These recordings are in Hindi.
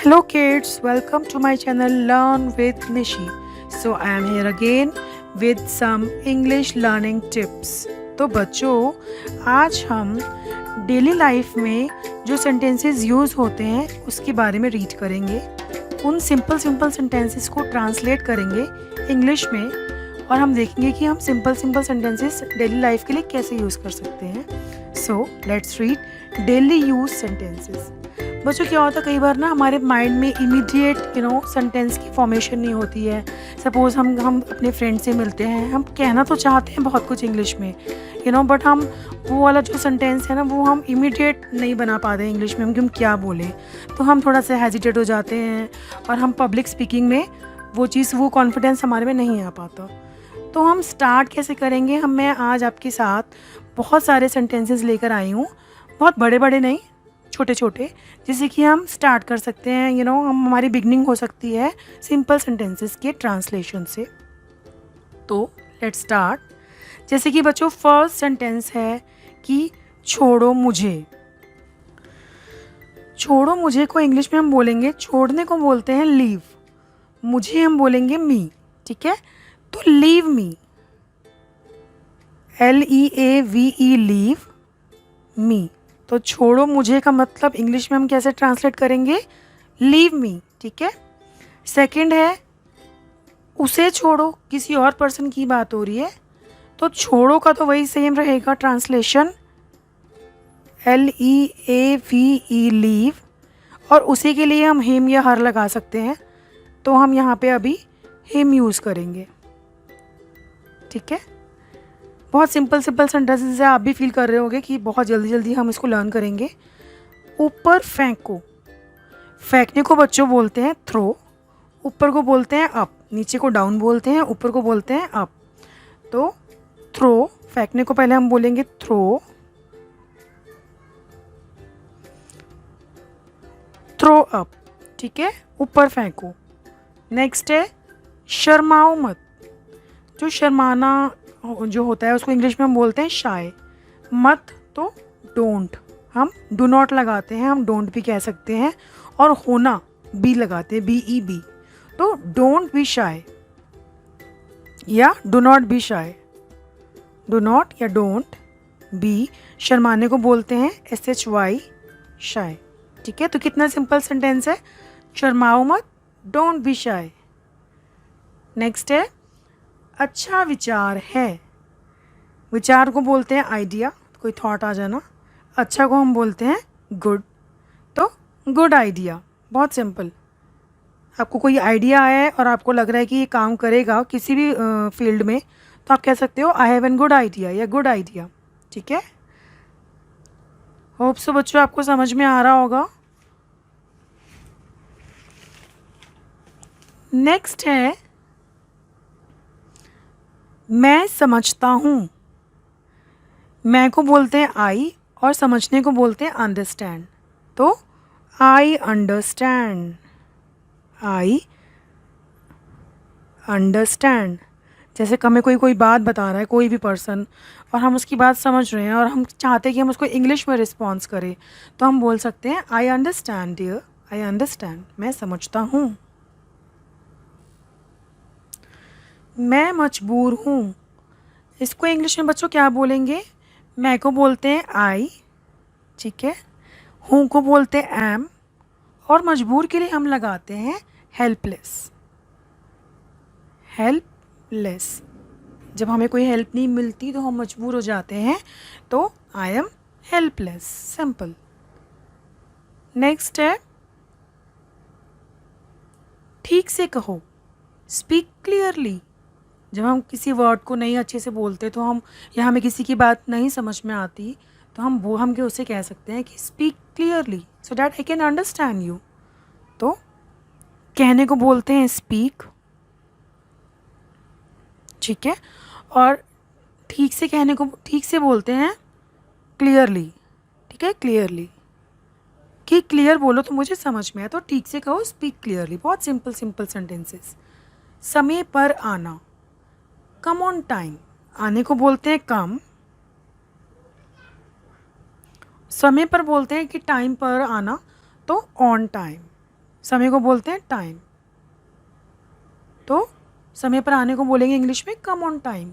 Hello kids, welcome to my channel Learn with Nishi. So I am here again with some English learning tips. तो बच्चों, आज हम डेली लाइफ में जो सेंटेंसेस यूज़ होते हैं उसके बारे में रीड करेंगे। उन सिंपल सिंपल सेंटेंसेस को ट्रांसलेट करेंगे इंग्लिश में और हम देखेंगे कि हम simple simple sentences daily life के लिए कैसे यूज़ कर सकते हैं। So let's read daily use sentences. बच्चों क्या होता है, कई बार ना हमारे माइंड में इमीडिएट सेंटेंस की फॉर्मेशन नहीं होती है। सपोज़ हम अपने फ्रेंड से मिलते हैं, हम कहना तो चाहते हैं बहुत कुछ इंग्लिश में बट हम वो वाला जो सेंटेंस है ना वो हम इमीडिएट नहीं बना पाते हैं इंग्लिश में, हम कि हम क्या बोलें। तो हम थोड़ा सा हेजिटेट हो जाते हैं और हम पब्लिक स्पीकिंग में वो कॉन्फिडेंस हमारे में नहीं आ पाता। तो हम स्टार्ट कैसे करेंगे? मैं आज आपके साथ बहुत सारे सेंटेंसेस लेकर आई हूँ, बहुत बड़े बड़े नहीं, छोटे छोटे, जिससे कि हम स्टार्ट कर सकते हैं। हमारी बिगनिंग हो सकती है सिंपल सेंटेंसेस के ट्रांसलेशन से। तो लेट्स स्टार्ट। जैसे कि बच्चों फर्स्ट सेंटेंस है कि छोड़ो मुझे। छोड़ो मुझे को इंग्लिश में हम बोलेंगे, छोड़ने को बोलते हैं लीव, मुझे हम बोलेंगे मी। ठीक है, तो leave me, LEAVE, leave me. तो छोड़ो मुझे का मतलब इंग्लिश में हम कैसे ट्रांसलेट करेंगे? Leave me. ठीक है। सेकंड है उसे छोड़ो, किसी और पर्सन की बात हो रही है, तो छोड़ो का तो वही सेम रहेगा ट्रांसलेशन, LEAVE, लीव। और उसी के लिए हम हिम या हर लगा सकते हैं, तो हम यहाँ पे अभी हिम यूज़ करेंगे। ठीक है, बहुत सिंपल सिंपल सेंटेंसेस है, आप भी फील कर रहे होंगे कि बहुत जल्दी जल्दी हम इसको लर्न करेंगे। ऊपर फेंको, फेंकने को बच्चों बोलते हैं थ्रो, ऊपर को बोलते हैं अप, नीचे को डाउन बोलते हैं, ऊपर को बोलते हैं अप। तो थ्रो, फेंकने को पहले हम बोलेंगे थ्रो, थ्रो अप। ठीक है, ऊपर फेंको। नेक्स्ट है शर्माओ मत। जो शर्माना जो होता है उसको इंग्लिश में हम बोलते हैं शाय। मत तो डोंट, हम डू नॉट लगाते हैं, हम डोंट भी कह सकते हैं। और होना बी लगाते हैं, BEB। तो डोंट बी शाय या do not be shy, do not या डोंट बी। शर्माने को बोलते हैं SHY, शाय। ठीक है, तो कितना सिंपल सेंटेंस है, शर्माओ मत, डोंट बी शाय। नेक्स्ट है अच्छा विचार है। विचार को बोलते हैं आइडिया, कोई थॉट आ जाना। अच्छा को हम बोलते हैं गुड, तो गुड आइडिया। बहुत सिंपल। आपको कोई आइडिया आया है और आपको लग रहा है कि ये काम करेगा किसी भी फील्ड में, तो आप कह सकते हो I have an good idea या गुड आइडिया। ठीक है, होप सो बच्चों आपको समझ में आ रहा होगा। नेक्स्ट है मैं समझता हूँ। मैं को बोलते हैं आई और समझने को बोलते हैं अंडरस्टैंड। तो आई अंडरस्टैंड, आई अंडरस्टैंड। जैसे हमें कोई बात बता रहा है, कोई भी पर्सन, और हम उसकी बात समझ रहे हैं और हम चाहते हैं कि हम उसको इंग्लिश में रिस्पॉन्स करें, तो हम बोल सकते हैं I understand dear, I understand, मैं समझता हूँ। मैं मजबूर हूँ, इसको इंग्लिश में बच्चों क्या बोलेंगे? मैं को बोलते हैं आई, ठीक है, हूँ को बोलते हैं एम, और मजबूर के लिए हम लगाते हैं हेल्पलेस, हेल्पलेस। जब हमें कोई हेल्प नहीं मिलती तो हम मजबूर हो जाते हैं, तो I am helpless, simple. Next है ठीक से कहो, स्पीक क्लियरली। जब हम किसी वर्ड को नहीं अच्छे से बोलते तो हम, या हमें किसी की बात नहीं समझ में आती, तो हम के उससे कह सकते हैं कि speak clearly so that I can understand you. तो कहने को बोलते हैं स्पीक, ठीक है, और ठीक से कहने को, ठीक से बोलते हैं क्लियरली। ठीक है, क्लियरली, कि क्लियर बोलो तो मुझे समझ में आए, तो ठीक से कहो स्पीक क्लियरली। बहुत सिंपल सिंपल सेंटेंसेस। समय पर आना, कम ऑन टाइम, आने को बोलते हैं कम, समय पर बोलते हैं कि टाइम पर आना, तो ऑन टाइम, समय को बोलते हैं टाइम। तो समय पर आने को बोलेंगे इंग्लिश में कम ऑन टाइम।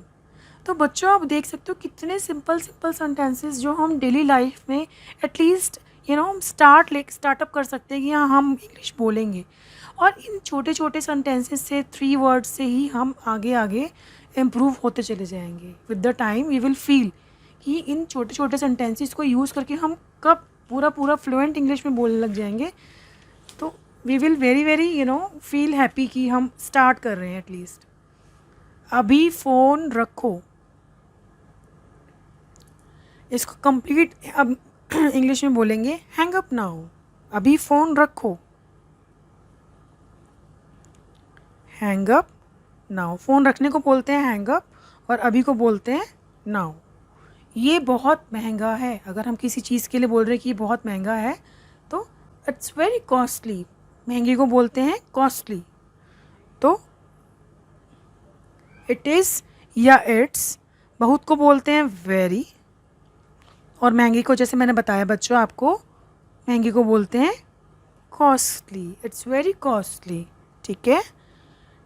तो बच्चों आप देख सकते हो कितने सिंपल सिंपल सेंटेंसेस जो हम डेली लाइफ में एटलीस्ट हम स्टार्टअप कर सकते हैं कि हाँ हम इंग्लिश बोलेंगे। और इन छोटे छोटे सेंटेंसेस से 3 वर्ड्स से ही हम आगे आगे इम्प्रूव होते चले जाएंगे। With the time we will feel कि इन छोटे छोटे सेंटेंसेस को यूज़ करके हम कब पूरा पूरा फ्लुएंट इंग्लिश में बोलने लग जाएंगे। तो we will very very feel happy कि हम स्टार्ट कर रहे हैं एटलीस्ट। अभी फ़ोन रखो, इसको कंप्लीट अब इंग्लिश में बोलेंगे हैंग अप नाउ। अभी फ़ोन रखो, हैंग अप नाउ। फ़ोन रखने को बोलते हैं हैंग अप और अभी को बोलते हैं नाउ। ये बहुत महंगा है, अगर हम किसी चीज़ के लिए बोल रहे हैं कि ये बहुत महंगा है तो इट्स वेरी कॉस्टली। महंगे को बोलते हैं कॉस्टली। तो इट इज़ या इट्स, बहुत को बोलते हैं वेरी, और महंगी को जैसे मैंने बताया बच्चों आपको, महंगी को बोलते हैं कॉस्टली। It's very costly. ठीक है।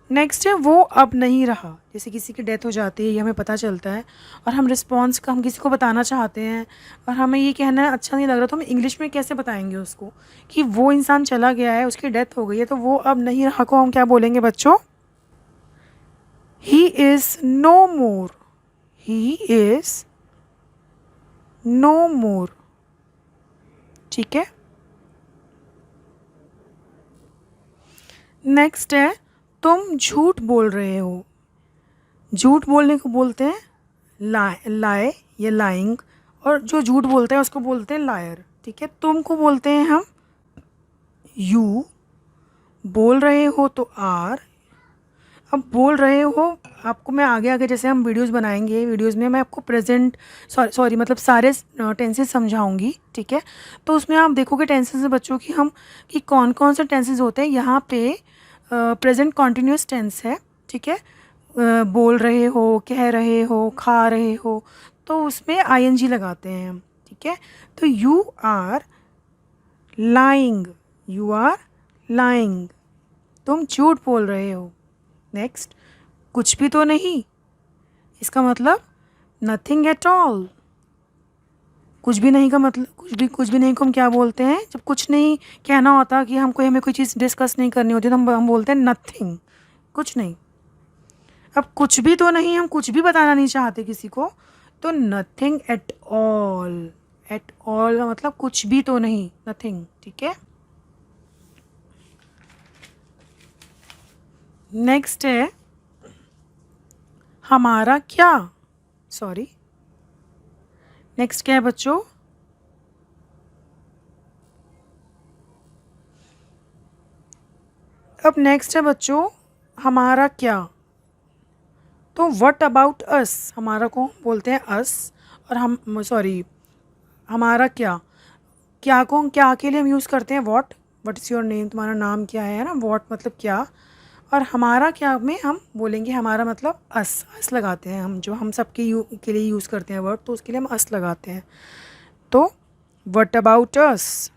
नेक्स्ट है वो अब नहीं रहा। जैसे किसी की डेथ हो जाती है, ये हमें पता चलता है और हम रिस्पॉन्स का हम किसी को बताना चाहते हैं और हमें ये कहना है अच्छा नहीं लग रहा, तो हम इंग्लिश में कैसे बताएंगे उसको कि वो इंसान चला गया है, उसकी डेथ हो गई है। तो वो अब नहीं रहा को हम क्या बोलेंगे बच्चों? He is no more. He is no more. ठीक है। नेक्स्ट है तुम झूठ बोल रहे हो। झूठ बोलने को बोलते हैं लाए या लाइंग, और जो झूठ बोलते हैं उसको बोलते हैं लायर। ठीक है। तुम को बोलते हैं हम यू, बोल रहे हो तो आर। अब बोल रहे हो आपको मैं आगे आगे जैसे हम वीडियोस बनाएंगे, वीडियोस में मैं आपको प्रेजेंट सॉरी मतलब सारे टेंसेस समझाऊंगी। ठीक है। तो उसमें आप देखोगे टेंसेस में बच्चों की हम कि कौन कौन से टेंसेस होते हैं। यहाँ पे प्रेजेंट कॉन्टिन्यूस टेंस है। ठीक है। बोल रहे हो, कह रहे हो, खा रहे हो, तो उसमें आईएनजी लगाते हैं हम। ठीक है। तो you are lying, you are lying, तुम झूठ बोल रहे हो। नेक्स्ट, कुछ भी तो नहीं, इसका मतलब नथिंग एट ऑल। कुछ भी नहीं का मतलब कुछ भी नहीं को हम क्या बोलते हैं? जब कुछ नहीं कहना होता कि हमें कोई चीज़ डिस्कस नहीं करनी होती तो हम बोलते हैं नथिंग, कुछ नहीं। अब कुछ भी तो नहीं, हम कुछ भी बताना नहीं चाहते किसी को, तो nothing at all. At all का मतलब कुछ भी तो नहीं, नथिंग। ठीक है। नेक्स्ट है हमारा क्या, सॉरी नेक्स्ट क्या है बच्चों? अब नेक्स्ट है बच्चों हमारा क्या। तो व्हाट अबाउट अस, हमारा को बोलते हैं अस, और हम सॉरी हमारा क्या, क्या को क्या के लिए हम यूज़ करते हैं what. What is your name, तुम्हारा नाम क्या है ना, व्हाट मतलब क्या। और हमारा क्या में हम बोलेंगे हमारा मतलब अस लगाते हैं हम, जो हम सबके के लिए यूज़ करते हैं वर्ड, तो उसके लिए हम अस लगाते हैं। तो व्हाट अबाउट अस।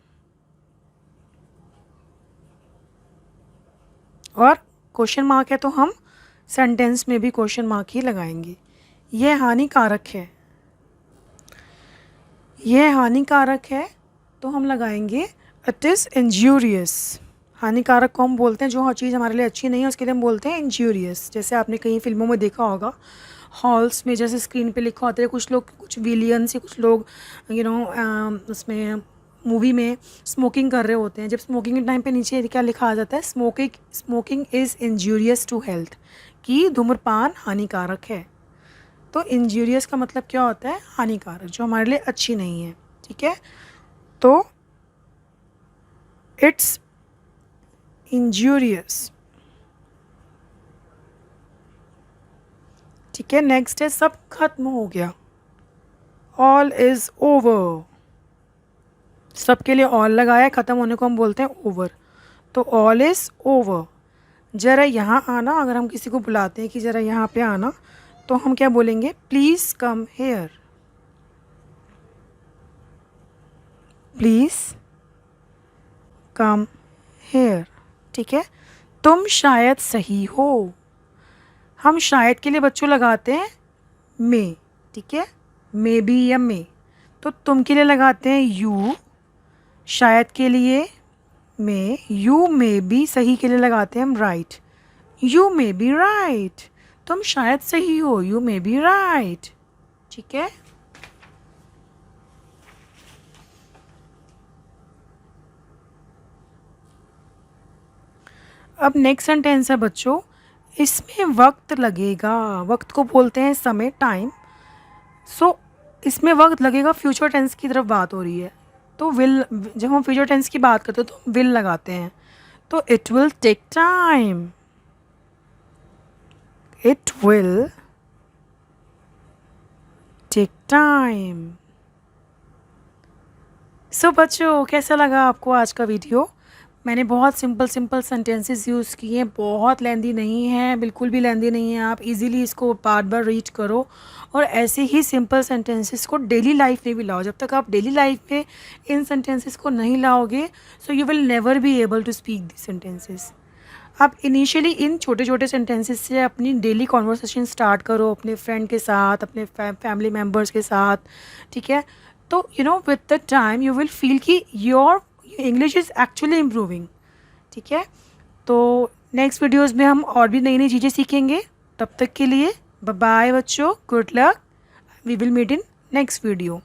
और क्वेश्चन मार्क है तो हम सेंटेंस में भी क्वेश्चन मार्क ही लगाएंगे। यह हानिकारक है, यह हानिकारक है तो हम लगाएंगे इट इज़ इंजूरियस। हानिकारक को हम बोलते हैं जो हर चीज़ हमारे लिए अच्छी नहीं है उसके लिए हम बोलते हैं इंजूरियस। जैसे आपने कई फिल्मों में देखा होगा, हॉल्स में जैसे स्क्रीन पे लिखा होता है, कुछ लोग कुछ विलियंस या कुछ लोग उसमें मूवी में स्मोकिंग कर रहे होते हैं। जब स्मोकिंग के टाइम पे नीचे क्या लिखा आ जाता है, smoking is injurious to health, कि धूम्रपान हानिकारक है। तो इंजूरियस का मतलब क्या होता है? हानिकारक, जो हमारे लिए अच्छी नहीं है। ठीक है। तो इट्स इंजूरियस। ठीक है। नेक्स्ट है सब खत्म हो गया, ऑल इज़ ओवर। सबके लिए ऑल लगाया, ख़त्म होने को हम बोलते हैं ओवर। तो ऑल इज़ ओवर। ज़रा यहाँ आना, अगर हम किसी को बुलाते हैं कि ज़रा यहाँ पे आना, तो हम क्या बोलेंगे? Please come here. Please come here. ठीक है। तुम शायद सही हो, हम शायद के लिए बच्चों लगाते हैं मे, ठीक है, मे बी या मे। तो तुम के लिए लगाते हैं यू, शायद के लिए मे, यू मे बी सही के लिए लगाते हैं हम right, you may be right. तुम शायद सही हो, यू मे बी राइट, ठीक है। अब नेक्स्ट सेंटेंस है बच्चों, इसमें वक्त लगेगा, वक्त को बोलते हैं समय, टाइम। सो इसमें वक्त लगेगा, फ्यूचर टेंस की तरफ बात हो रही है। तो विल, जब हम फ्यूचर टेंस की बात करते हैं तो विल लगाते हैं। तो it will take time, it will take time. So बच्चों, कैसा लगा आपको आज का वीडियो? मैंने बहुत सिंपल सिंपल सेंटेंसेस यूज़ किए हैं, बहुत लेंदी नहीं है, बिल्कुल भी लेंदी नहीं है। आप इजीली इसको बार बार रीड करो और ऐसे ही सिंपल सेंटेंसेस को डेली लाइफ में भी लाओ। जब तक आप डेली लाइफ में इन सेंटेंसेस को नहीं लाओगे, so you will never be able to speak this sentences. आप इनिशियली इन छोटे छोटे सेंटेंसेस से अपनी डेली कॉन्वर्सेशन स्टार्ट करो, अपने फ्रेंड के साथ, अपने फैमिली मेम्बर्स के साथ, ठीक है। तो you know with the time you will feel कि your English is actually improving, ठीक है। तो नेक्स्ट वीडियोज़ में हम और भी नई नई चीज़ें सीखेंगे। तब तक के लिए बाय बाय बच्चों, good luck, we will meet in next video.